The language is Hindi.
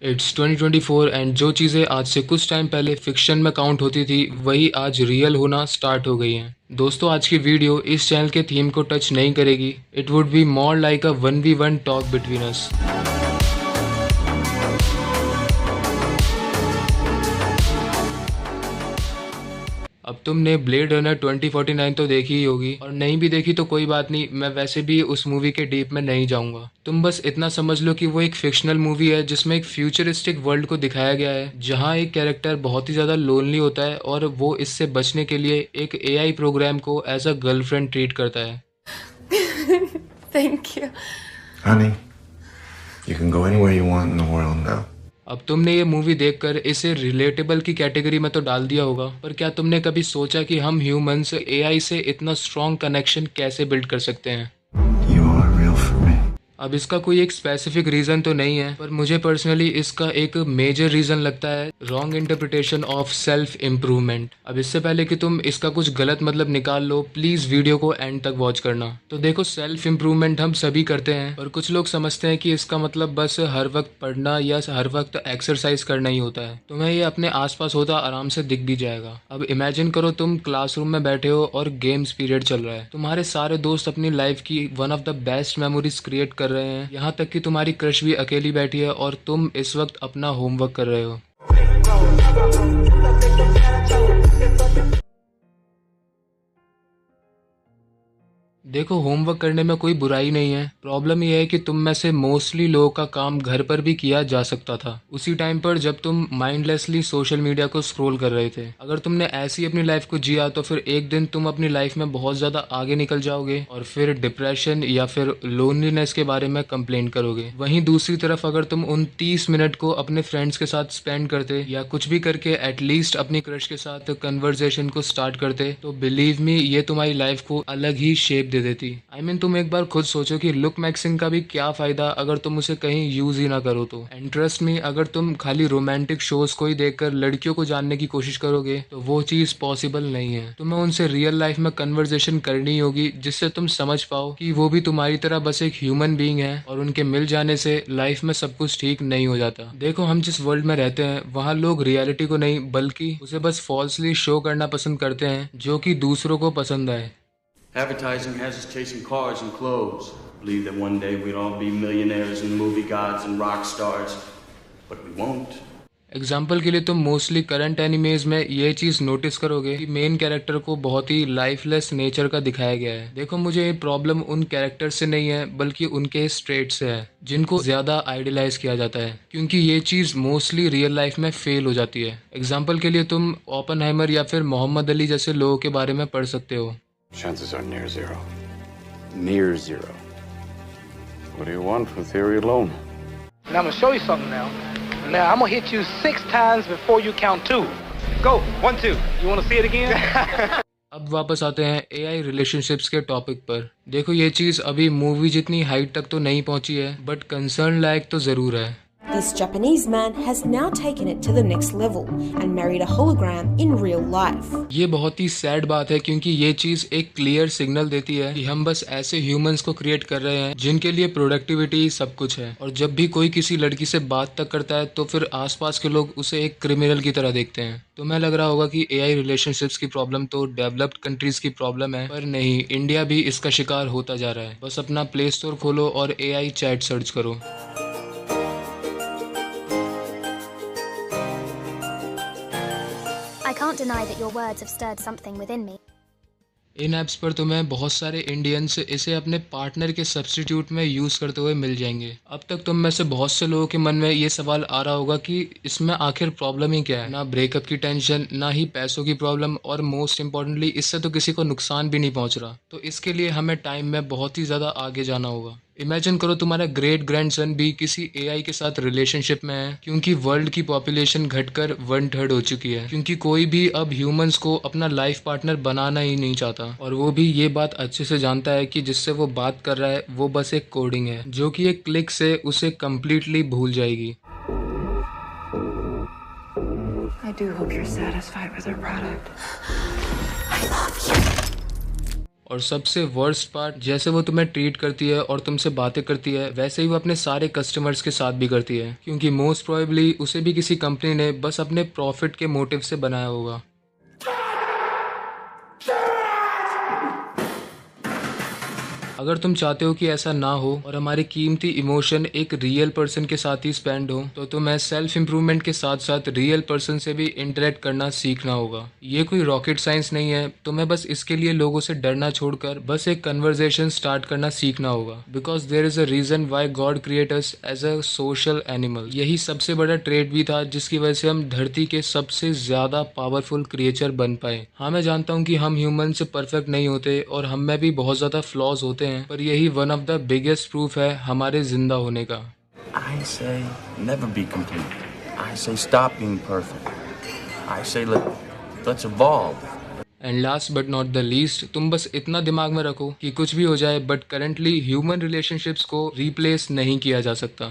इट्स 2024 एंड जो चीज़ें आज से कुछ टाइम पहले फिक्शन में काउंट होती थी वही आज रियल होना स्टार्ट हो गई हैं। दोस्तों, आज की वीडियो इस चैनल के थीम को टच नहीं करेगी। It would be more like a 1v1 talk between us. अब तुमने ब्लेड रनर 2049 तो देखी ही होगी, और नहीं भी देखी तो कोई बात नहीं, मैं वैसे भी उस मूवी के डीप में नहीं जाऊंगा। तुम बस इतना समझ लो कि वो एक फिक्शनल मूवी है जिसमें एक फ्यूचरिस्टिक वर्ल्ड को दिखाया गया है जहां एक कैरेक्टर बहुत ही ज़्यादा लोनली होता है और वो इससे बचने के लिए एक एआई प्रोग्राम को एज अ गर्लफ्रेंड ट्रीट करता है। Thank you. Honey, you can go anywhere you want in the world now. अब तुमने ये मूवी देखकर इसे रिलेटेबल की कैटेगरी में तो डाल दिया होगा, पर क्या तुमने कभी सोचा कि हम ह्यूमंस एआई से इतना स्ट्रॉन्ग कनेक्शन कैसे बिल्ड कर सकते हैं? You are real for me. अब इसका कोई एक स्पेसिफिक रीज़न तो नहीं है, पर मुझे पर्सनली इसका एक मेजर रीज़न लगता है wrong interpretation of self improvement. अब इससे पहले कि तुम इसका कुछ गलत मतलब निकाल लो, प्लीज़ वीडियो को एंड तक वॉच करना। तो देखो, सेल्फ इम्प्रूवमेंट हम सभी करते हैं, और कुछ लोग समझते हैं कि इसका मतलब बस हर वक्त पढ़ना या हर वक्त एक्सरसाइज करना ही होता है। तुम्हें ये अपने आसपास होता आराम से दिख भी जाएगा। अब इमेजिन करो तुम क्लासरूम में बैठे हो और गेम्स पीरियड चल रहा है। तुम्हारे सारे दोस्त अपनी लाइफ की one of the best memories create कर रहे हैं, यहाँ तक कि तुम्हारी क्रश भी अकेली बैठी है और तुम इस वक्त अपना होमवर्क कर रहे हो। देखो, होमवर्क करने में कोई बुराई नहीं है। प्रॉब्लम यह है कि तुम में से मोस्टली लोगों का काम घर पर भी किया जा सकता था, उसी टाइम पर जब तुम माइंडलेसली सोशल मीडिया को स्क्रॉल कर रहे थे। अगर तुमने ऐसी अपनी लाइफ को जिया तो फिर एक दिन तुम अपनी लाइफ में बहुत ज़्यादा आगे निकल जाओगे और फिर डिप्रेशन या फिर लोनलीनेस के बारे में कंप्लेन करोगे। वहीं दूसरी तरफ अगर तुम उन 30 मिनट को अपने फ्रेंड्स के साथ स्पेंड करते या कुछ भी करके एटलीस्ट अपनी क्रश के साथ कन्वर्जेशन को स्टार्ट करते, तो बिलीव मी, ये तुम्हारी लाइफ को अलग ही शेप दे देती। I mean, तुम एक बार खुद सोचो कि लुक मैक्सिंग का भी क्या फायदा अगर तुम उसे कहीं यूज ही ना करो तो। एंड ट्रस्ट मी, अगर तुम खाली रोमांटिक शोज को ही देखकर लड़कियों को जानने की कोशिश करोगे तो वो चीज पॉसिबल नहीं है। तुम्हें उनसे रियल लाइफ में कन्वर्सेशन करनी होगी जिससे तुम समझ पाओ कि वो भी तुम्हारी तरह बस एक ह्यूमन बीइंग है, और उनके मिल जाने से लाइफ में सब कुछ ठीक नहीं हो जाता। देखो, हम जिस वर्ल्ड में रहते हैं वहाँ लोग रियलिटी को नहीं बल्कि उसे बस फॉल्सली शो करना पसंद करते हैं जो कि दूसरों को पसंद आए। Advertising has us chasing cars and clothes. Believe that one day we'd all be millionaires and movie gods and rock stars, but we won't. Example के लिए तुम मोस्टली करंट एनिमेज में ये चीज़ नोटिस करोगे कि मेन कैरेक्टर को बहुत ही लाइफलेस नेचर का दिखाया गया है। देखो, मुझे ये प्रॉब्लम उन कैरेक्टर से नहीं है बल्कि उनके स्ट्रेट से है जिनको ज़्यादा आइडियलाइज किया जाता है, क्योंकि ये चीज़ मोस्टली रियल लाइफ में फेल हो जाती है। एग्जाम्पल के लिए तुम ओपनहाइमर या फिर मोहम्मद अली जैसे लोगों के बारे में पढ़ सकते हो। Chances are near zero. Near zero. What do you want from theory alone? Now I'm gonna show you something now. Now I'm gonna hit you 6 times before you count 2. Go, 1, 2. You wanna see it again? अब वापस आते हैं एआई रिलेशनशिप्स के टॉपिक पर। देखो, ये चीज़ अभी मूवी जितनी हाइट तक तो नहीं पहुंची है, बट कंसर्न लायक तो ज़रूर है। This Japanese man has now taken it to the next level and married a hologram in real life. ये बहुत ही सैड बात है, क्योंकि ये चीज़ एक क्लियर सिग्नल देती है कि हम बस ऐसे ह्यूमंस को क्रिएट कर रहे हैं जिनके लिए प्रोडक्टिविटी सब कुछ है, और जब भी कोई किसी लड़की से बात तक करता है तो फिर आसपास के लोग उसे एक क्रिमिनल की तरह देखते हैं। तुम्हें लग रहा होगा कि एआई रिलेशनशिप्स की प्रॉब्लम तो डेवलप्ड कंट्रीज की प्रॉब्लम है, पर नहीं, इंडिया भी इसका शिकार होता जा रहा है। बस अपना प्ले स्टोर खोलो और एआई चैट सर्च करो। I can't deny that your words have stirred something within me. In apps पर तुम्हें बहुत सारे इंडियंस इसे अपने पार्टनर के सब्स्टिट्यूट में यूज़ करते हुए मिल जाएंगे। अब तक तुम में से बहुत से लोगों के मन में ये सवाल आ रहा होगा कि इसमें आखिर प्रॉब्लम ही क्या है। ना ब्रेकअप की टेंशन, ना ही पैसों की प्रॉब्लम, और मोस्ट इम्पॉर्टेंटली इससे तो किसी को नुकसान भी नहीं पहुंच रहा। तो इसके लिए हमें टाइम में बहुत ही ज़्यादा आगे जाना होगा। इमेजिन करो तुम्हारा ग्रेट ग्रैंडसन भी किसी एआई के साथ रिलेशनशिप में है, क्योंकि वर्ल्ड की पॉपुलेशन घटकर 1/3 हो चुकी है, क्योंकि कोई भी अब ह्यूमंस को अपना लाइफ पार्टनर बनाना ही नहीं चाहता, और वो भी ये बात अच्छे से जानता है कि जिससे वो बात कर रहा है वो बस एक कोडिंग है जो कि एक क्लिक से उसे कम्प्लीटली भूल जाएगी। I do hope you're satisfied with our product. और सबसे वर्स्ट पार्ट, जैसे वो तुम्हें ट्रीट करती है और तुमसे बातें करती है, वैसे ही वो अपने सारे कस्टमर्स के साथ भी करती है, क्योंकि मोस्ट प्रोबेबली उसे भी किसी कंपनी ने बस अपने प्रॉफिट के मोटिव से बनाया होगा। अगर तुम चाहते हो कि ऐसा ना हो और हमारे कीमती इमोशन एक रियल पर्सन के साथ ही स्पेंड हो, तो तुम्हें सेल्फ इम्प्रूवमेंट के साथ साथ रियल पर्सन से भी इंटरेक्ट करना सीखना होगा। ये कोई रॉकेट साइंस नहीं है, तुम्हें बस इसके लिए लोगों से डरना छोड़कर बस एक कन्वर्सेशन स्टार्ट करना सीखना होगा। Because there is a reason why God create us as a social animal. यही सबसे बड़ा ट्रेड भी था जिसकी वजह से हम धरती के सबसे ज्यादा पावरफुल क्रिएचर बन पाए। हाँ, मैं जानता हूँ कि हम ह्यूमन से परफेक्ट नहीं होते और हम में भी बहुत ज्यादा फ्लॉज होते हैं, पर यही one of the biggest proof है हमारे जिंदा होने का। I say never be complete. I say stop being perfect. I say let's evolve. And last but not the least, तुम बस इतना दिमाग में रखो कि कुछ भी हो जाए बट करंटली ह्यूमन रिलेशनशिप्स को रिप्लेस नहीं किया जा सकता।